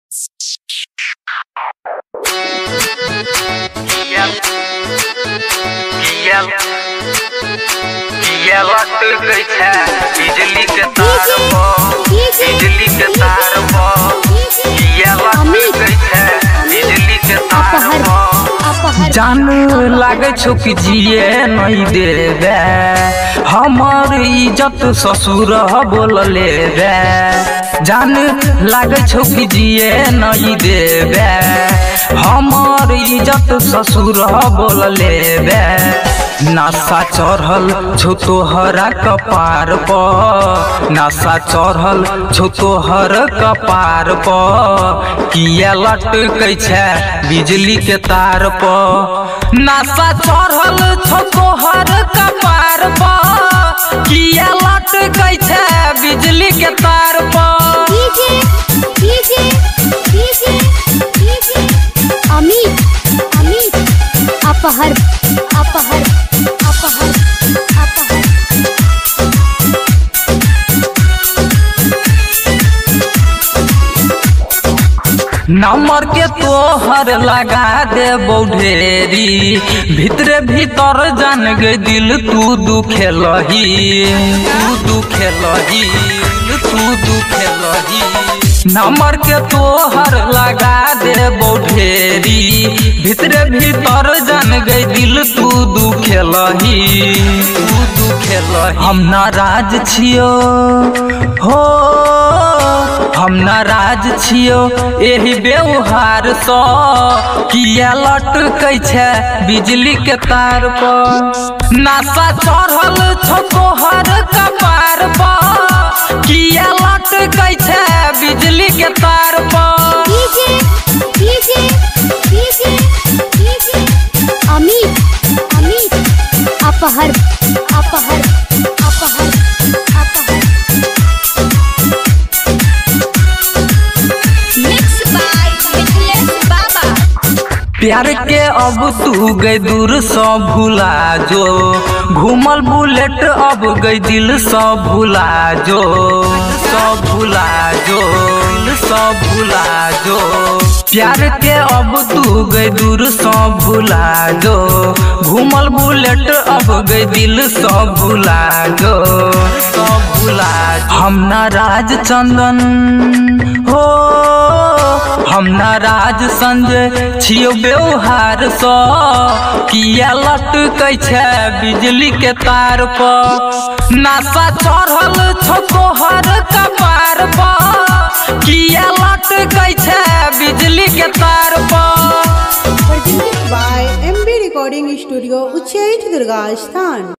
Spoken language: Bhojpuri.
बिजली के तार बिजली के तार बिजली के तार जान लागे छो कि जिए नहीं देवे हमर इज्जत ससुर बोल लेवे। जान लागे छो कि जिए नहीं देवे हमर इज्जत ससुर बोल लेवे। नशा चढ़ल छो तोहरा कपार पर, नशा चढ़ल छो तोहर कपार पर, किया लटकै छै बिजली के तार पर। नशा चढ़ल छो तोहर कपार पर, किया लटकै छै बिजली के तार पर। अमित अपहर अपहर अपहर अपहर नंबर के तोहर लगा दे ढेरी, भीतरे भीतर जान गई दिल तू दुखेलही, तू दुखेलही, तू दुखेलही। नंबर के तोहर लगा दे ढेरी, भीतरे भीतर जान गई दिल तू दुखेलही, तू दुखेलही। हम नाराज छियो हो, हम नाराज छियो एही व्यवहार सँ, किया लटकै छै बिजली के तार पर। नशा चढ़ल छो तोहर कपार पर, किया लटकै छै बिजली के तार पर। अमित अपहर अपहर अपहर अपहर। प्यार के अब तू गई दूर सा भुला जो, घूमल बुलेट अब गई दिल सा भुला जो, सब भुला जो, सब भुला जो। प्यार के अब तू गई दूर सा भुला जो, घूमल बुलेट अब गई दिल सा भुला जो, सब भुला जो। हम नाराज चंदन हो, हम नाराज संजय छियो व्यवहार सँ, किया लटकै छै बिजली के तार पर। नशा चढ़ल छो तोहर कपार पर, किया लटकै छै बिजली के तार पर। Presented by MB Recording Studio, Uchchaith Durga स्थान।